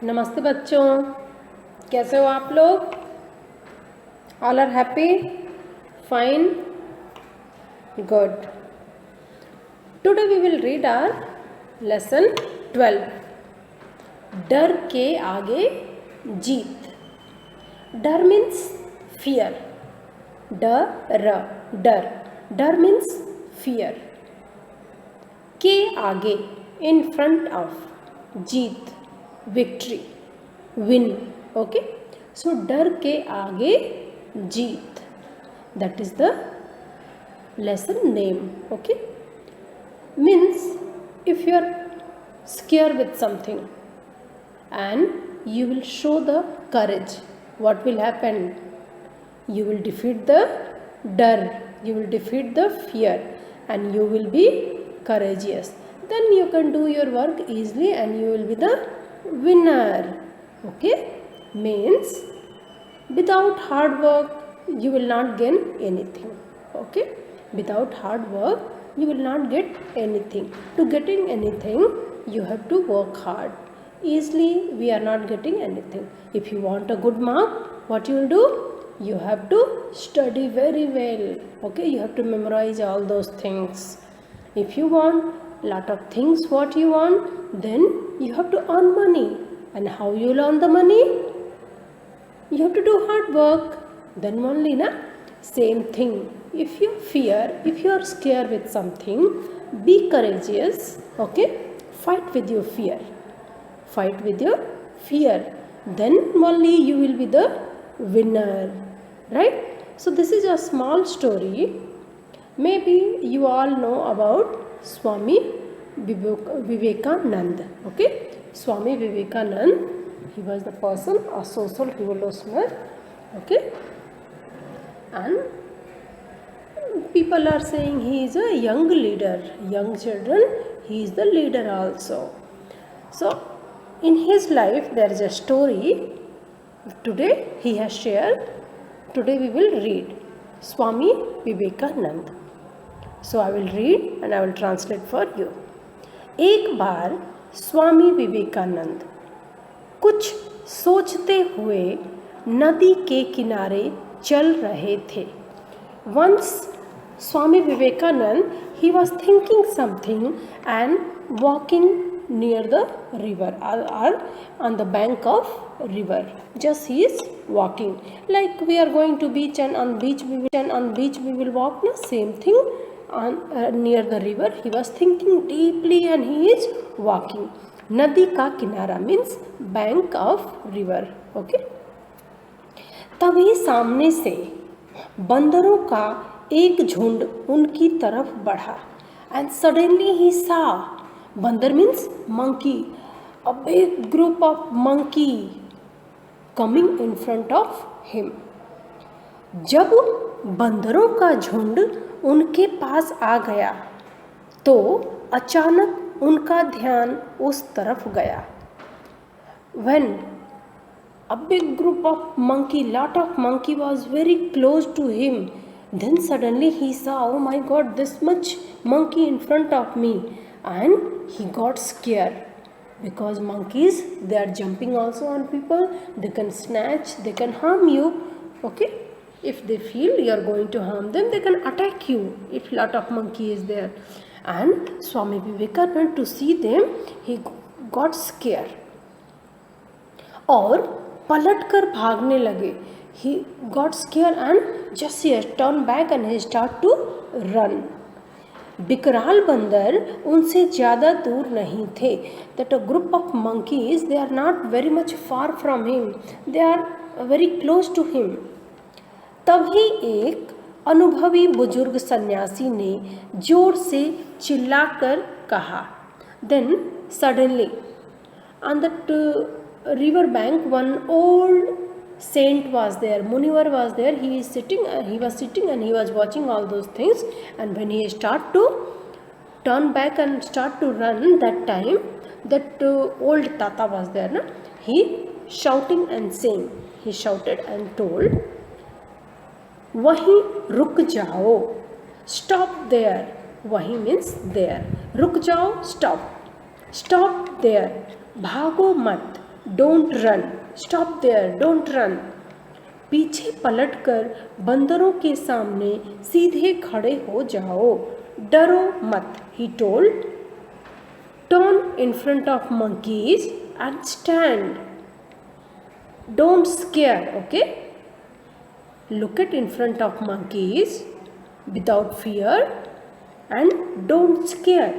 नमस्ते बच्चों, कैसे हो आप लोग? All are happy? Fine, good. Today we will read our lesson 12. डर के आगे जीत. डर मीन्स फियर. डर. डर मीन्स फियर. के आगे, in front of, Jeet, victory, win. Okay, so डर के आगे जीत, that is the lesson name. Okay, means if you are scared with something and you will show the courage, what will happen? You will defeat the dar, you will defeat the fear, and you will be courageous. Then you can do your work easily and you will be the winner. Okay, means without hard work you will not gain anything. Okay, without hard work you will not get anything. To getting anything you have to work hard. Easily we are not getting anything. If you want a good mark, what you will do? You have to study very well. Okay, you have to memorize all those things. If you want lot of things what you want, then you have to earn money. And how you will earn the money? You have to do hard work. Then only na. Same thing. If you fear, if you are scared with something, be courageous. Okay, fight with your fear. Fight with your fear. Then only you will be the winner. Right? So this is a small story. Maybe you all know about Swami Vivekananda. Okay, Swami Vivekananda, he was the person, a social revolutionary. Okay, and people are saying he is a young leader. Young children, he is the leader also. So in his life there is a story. Today he has shared. Today we will read Swami Vivekananda. So I will read and I will translate for you. एक बार स्वामी विवेकानंद कुछ सोचते हुए नदी के किनारे चल रहे थे. Once Swami Vivekanand, he was thinking something and walking near the river or on the bank of river. Just he is walking, like we are going to beach and on beach we will walk. No, same thing. On near the river he was thinking deeply and he is walking. Nadi ka kinara means bank of river. Okay, तभी सामने से बंदरों का एक झुंड उनकी तरफ बढ़ा. And suddenly he saw, बंदर means monkey, a big group of monkey coming in front of him. जब बंदरों का झुंड उनके पास आ गया तो अचानक उनका ध्यान उस तरफ गया. When a big group of monkey, lot of monkey was very close to him, then suddenly he saw, oh my God, this much monkey in front of me, and he got scared. Because monkeys, they are jumping also on people, they can snatch, they can harm you. Okay, if they feel you are going to harm them, they can attack you if lot of monkey is there. And Swami Vivekananda, to see them, he got scared और पलट कर भागने लगे. He got scared and just he turned back and he started to run. विकराल बंदर उनसे ज़्यादा दूर नहीं थे. That a group of monkeys, they are not very much far from him, they are very close to him. तभी एक अनुभवी बुजुर्ग सन्यासी ने जोर से चिल्लाकर कहा. Then suddenly on that river bank one old saint was there, Munivar was there. He was sitting and he was watching all those things. And when he start to turn back and start to run, that time that old Tata was there, na? He shouting and saying, he shouted and told, वहीं रुक जाओ, stop there. वहीं means there. रुक जाओ, stop there. भागो मत, don't run, stop there, don't run. पीछे पलटकर बंदरों के सामने सीधे खड़े हो जाओ, डरो मत। He told, turn in front of monkeys and stand, don't scare, okay? Look at in front of monkeys without fear and don't scare।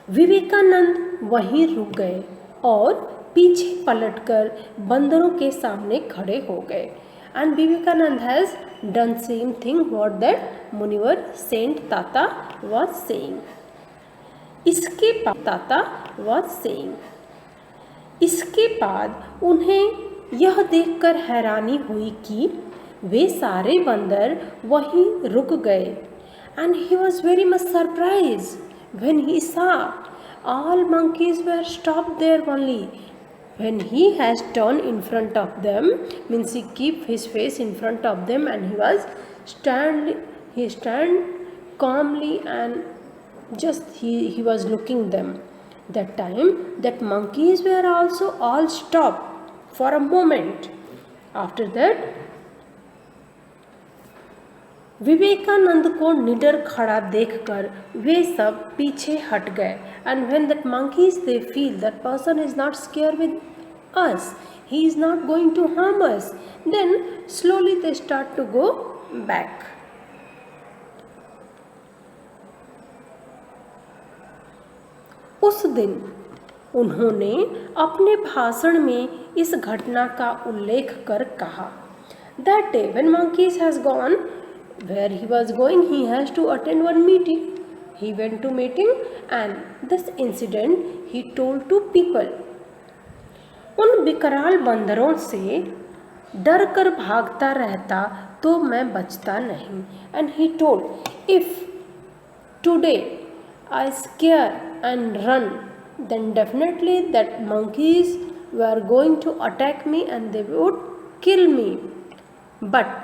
Vivekananda वहीं रुक गए और पीछे पलटकर बंदरों के सामने खड़े हो गए। And Vivekananda has done same thing what that मुनिवर सेंट ताता वाज सेइंग। इसके बाद ताता वाज सेइंग, इसके बाद उन्हें यह देखकर हैरानी हुई कि वे सारे बंदर वहीं रुक गए। And he was very much surprise when he saw all monkeys were stopped there only। When he has turned in front of them, means he keep his face in front of them and he stand calmly and just he was looking them। That time that monkeys were also all stopped for a moment। After that Vivekananda को निडर खड़ा देखकर वे सब पीछे हट गए। And when that monkeys they feel that person is not scared with us, he is not going to harm us, then slowly they start to go back। उस दिन उन्होंने अपने भाषण में इस घटना का उल्लेख कर कहा, that day when monkeys has gone where he was going, he has to attend one meeting। He went to meeting and this incident he told to people। उन विकराल बंदरों से डर कर भागता रहता तो मैं बचता नहीं। And he told, if today I scare and run, then definitely that monkeys were going to attack me and they would kill me। But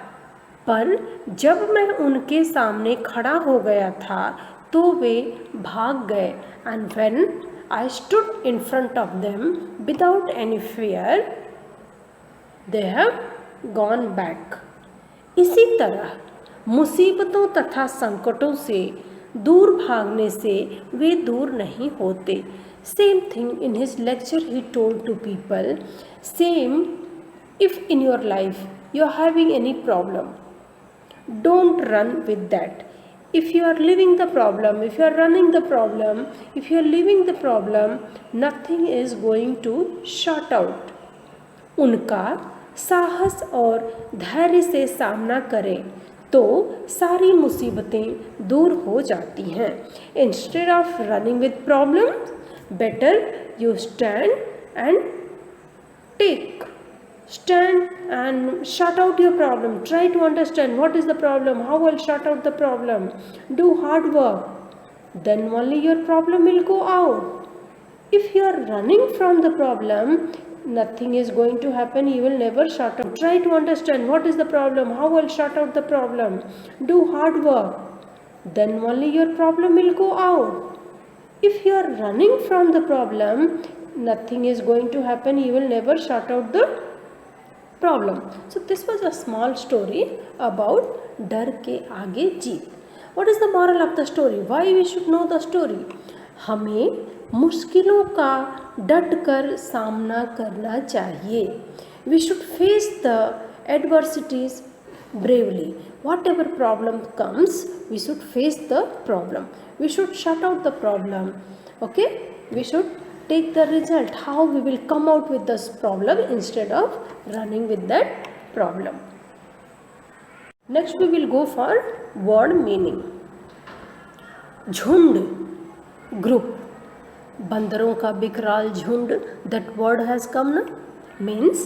पर जब मैं उनके सामने खड़ा हो गया था तो वे भाग गए। And when I stood in front of them without any fear, they have gone back. इसी तरह मुसीबतों तथा संकटों से दूर भागने से वे दूर नहीं होते। Same thing in his lecture he told to people, same if in your life you are having any problem, don't run with that। if you are living the problem, if you are running the problem, if you are living the problem, nothing is going to short out। उनका साहस और धैर्य से सामना करें तो सारी मुसीबतें दूर हो जाती हैं। Instead of running with problem, better you stand and shut out your problem। try to understand what is the problem, how I'll shut out the problem, do hard work, then only your problem will go out। if you are running from the problem, nothing is going to happen, you will never shut out। try to understand what is the problem, how I'll shut out the problem, do hard work, then only your problem will go out। if you are running from the problem, nothing is going to happen, you will never shut out the problem। so this was a small story about डर के आगे जीत। what is the moral of the story, why we should know the story? हमें मुश्किलों का डट कर सामना करना चाहिए। we should face the adversities bravely। whatever problem comes, we should face the problem, we should shut out the problem, okay? we should take the result, how we will come out with this problem instead of running with that problem। next we will go for word meaning। झुंड, group, बंदरों का विकराल झुंड, that word has come na, means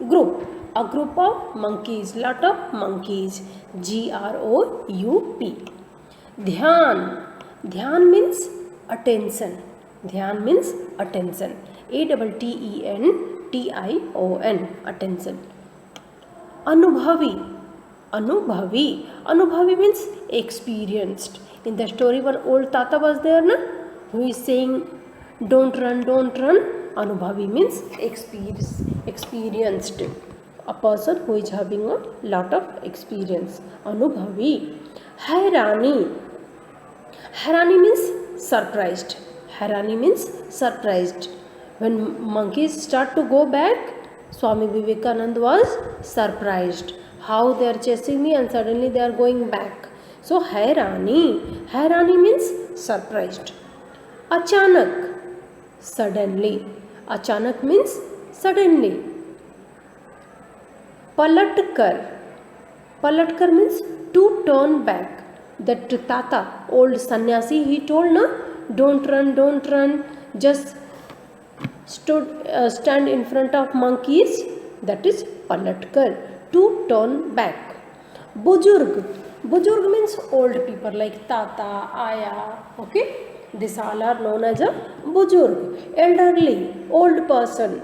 group, a group of monkeys, lot of monkeys, GROUP। ध्यान, ध्यान means attention, ध्यान means attention, ATTENTION, attention। अनुभवी, अनुभवी, अनुभवी means experienced। in the story one old tata was there na, who is saying don't run, don't run, Anubhavi means experienced. A person who is having a lot of experience. Anubhavi. Hairani. Hairani means surprised. Hairani means surprised. When monkeys start to go back, Swami Vivekananda was surprised. How they are chasing me and suddenly they are going back. So Hairani. Hairani means surprised. Achanak. Suddenly. Achanak means suddenly. Palatkar. Palatkar means to turn back. That Tata, old sannyasi, he told, na, don't run, just stand in front of monkeys. That is Palatkar, to turn back. Bujurg. Bujurg means old people like Tata, Aya, okay. These all are known as a Bujurg, elderly, old person.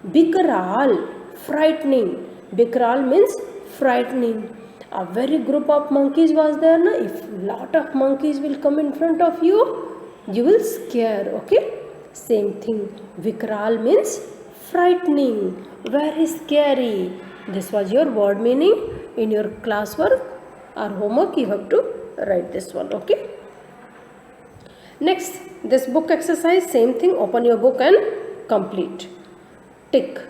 Bikral, frightening. Bikral means frightening. A very group of monkeys was there, na? If lot of monkeys will come in front of you, you will scare, okay. Same thing. Vikral means frightening, very scary. This was your word meaning. In your classwork or homework, you have to write this one, okay. Next, this book exercise, same thing. Open your book and complete. Tick.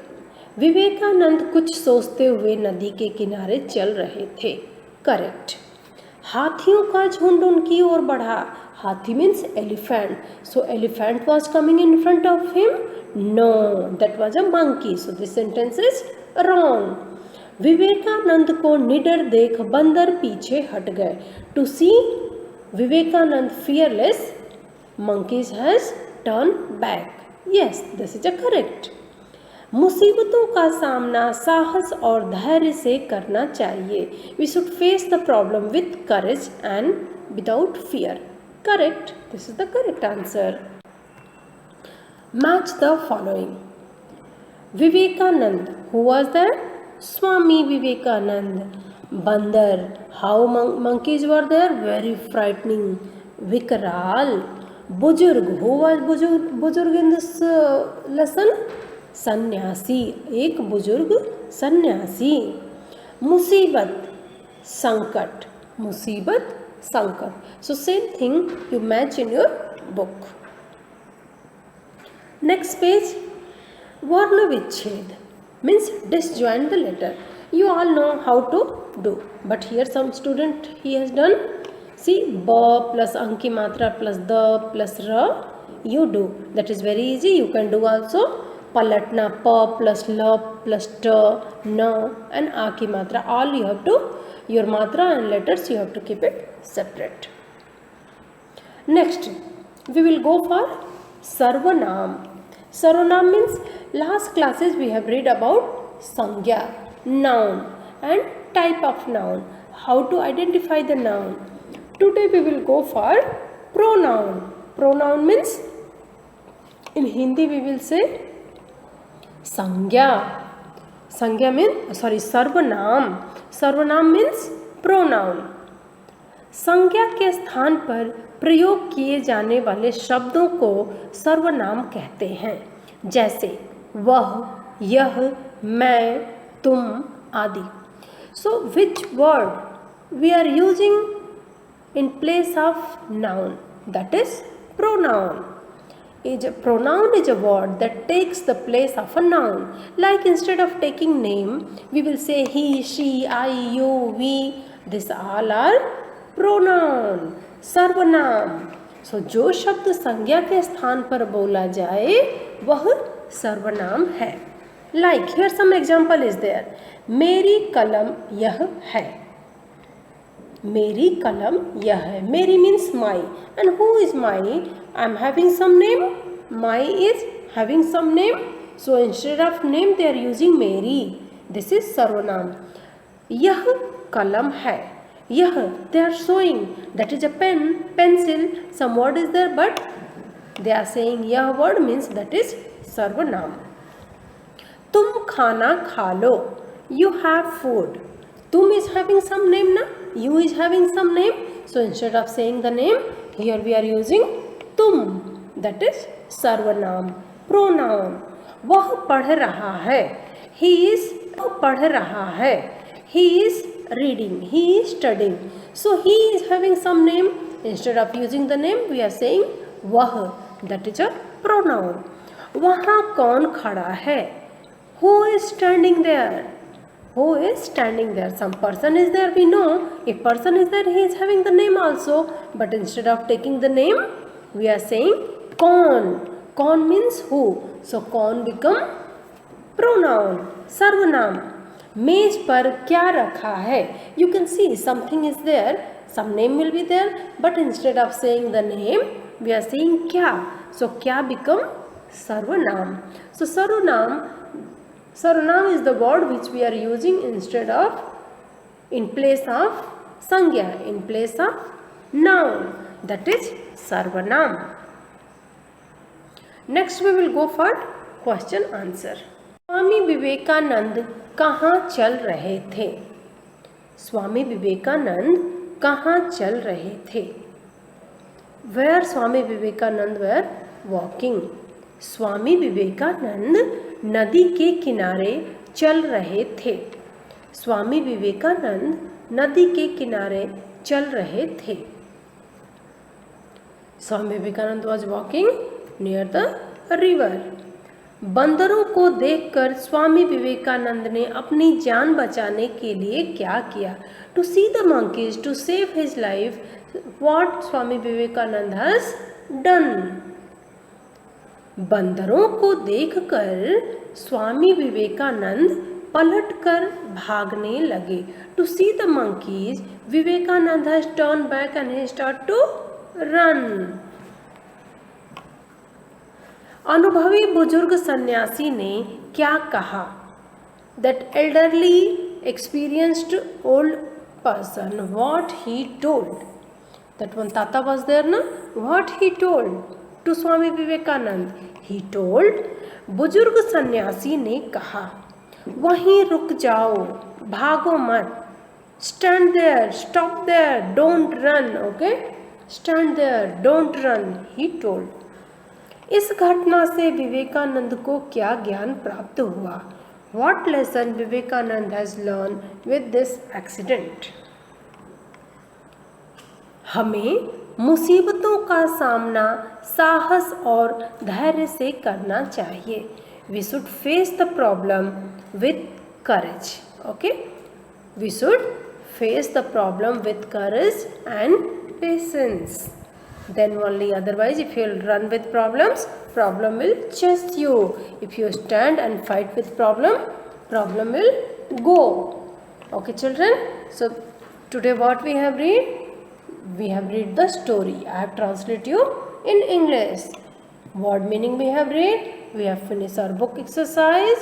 Vivekananda कुछ सोचते हुए नदी के किनारे चल रहे थे. Correct. हाथियों का झुंड उनकी ओर बढ़ा. हाथी means elephant. So elephant was coming in front of him. No, that was a monkey. So this sentence is wrong. Vivekananda को निडर देख बंदर पीछे हट गए. To see Vivekananda fearless, monkeys has turned back. Yes, this is a correct. मुसीबतों का सामना साहस और धैर्य से करना चाहिए. We should face the problem with courage and without fear. Correct. This is the correct answer. Match the following. Vivekanand. Who was that? Swami Vivekanand. Bandar. How monkeys were there? Very frightening. Vikral. Bujurg. Who was Bujurg in this lesson? सन्यासी. एक बुजुर्ग सन्यासी. मुसीबत, संकट. मुसीबत, संकट. So same thing you match in your book. Next page. वर्ण विच्छेद means disjoin the letter. You all know how to do, but here some student he has done. See, ba plus anki matra plus da plus ra, you do. That is very easy. You can do also. पलटना, प plus ल plus ट न and आ की मात्रा. All you have to, your matra and letters you have to keep it separate. Next, we will go for Sarvanam. Sarvanam means last classes we have read about Sangya, noun and type of noun. How to identify the noun. Today we will go for pronoun. Pronoun means in Hindi we will say संज्ञा. संज्ञा means सर्वनाम. सर्वनाम means pronoun. संज्ञा के स्थान पर प्रयोग किए जाने वाले शब्दों को सर्वनाम कहते हैं. जैसे वह, यह, मैं, तुम आदि. So which word we are using in place of noun? That is pronoun. Pronoun is a word that takes the place of a noun. Like instead of taking name, we will say he, she, I, you, we. These all are pronoun. सर्वनाम. So जो शब्द संज्ञा के स्थान पर बोला जाए वह सर्वनाम है. Like here some example is there. मेरी कलम यह है. मेरी कलम यह है. मेरी means my. And who is my? I am having some name. My is having some name. So instead of name they are using मेरी. This is सर्वनाम. यह कलम है. यह they are showing that is a pen, pencil. Some word is there but they are saying यह word means that is सर्वनाम. तुम खाना खा लो. You have food. तुम is having some name na. You is having some name. So instead of saying the name, here we are using तुम. That is सर्वनाम. pronoun. वह पढ़ रहा है. He is पढ़ रहा है. He is reading. He is studying. So he is having some name. Instead of using the name, we are saying वह. That is a pronoun. वहाँ कौन खड़ा है? Who is standing there? Who is standing there? Some person is there, we know. If person is there, he is having the name also. But instead of taking the name, we are saying कौन. कौन means who. So कौन become pronoun, सर्वनाम. मेज पर क्या रखा है? You can see something is there, some name will be there, but instead of saying the name, we are saying क्या. So क्या become सर्वनाम. So सर्वनाम is the word which we are using instead of, in place of संज्ञा, in place of noun. That is सर्वनाम. Next we will go for question answer. Swami Vivekananda कहाँ चल रहे थे? स्वामी विवेकानंद कहाँ चल रहे थे? Where Swami Vivekananda were walking. Swami Vivekananda नदी के किनारे चल रहे थे. स्वामी विवेकानंद नदी के किनारे चल रहे थे. Swami Vivekananda was walking near the river. बंदरों को देखकर स्वामी विवेकानंद ने अपनी जान बचाने के लिए क्या किया? To see the monkeys, to save his life, what Swami Vivekananda has done? बंदरों को देखकर स्वामी विवेकानंद पलटकर भागने लगे. To see the monkeys, Vivekananda has turned back and he started to run. अनुभवी बुजुर्ग सन्यासी ने क्या कहा? That elderly experienced old person, what he told? That one Tata was there, na? What he told to Swami Vivekanand? He told, बुजुर्ग सन्यासी ने कहा, वहीं रुक जाओ, भागो मत. Stand there, stop there, don't run, okay? Stand there, don't run, he told. इस घटना से विवेकानंद को क्या ज्ञान प्राप्त हुआ? What lesson Vivekanand has learned with this accident? हमें मुसीबतों का सामना साहस और धैर्य से करना चाहिए. We should face the problem with courage. Okay? We should face the problem with courage and patience. Then only, otherwise if you run with problems, problem will chase you. If you stand and fight with problem will go. Okay children, so today what we have read? We have read the story. I have translated you in English. Word meaning we have read. We have finished our book exercise,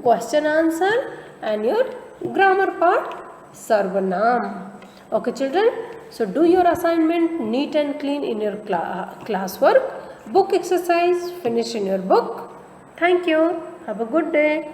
question answer and your grammar part, Sarvanam. Okay children, so do your assignment neat and clean in your classwork. Book exercise finish in your book. Thank you. Have a good day.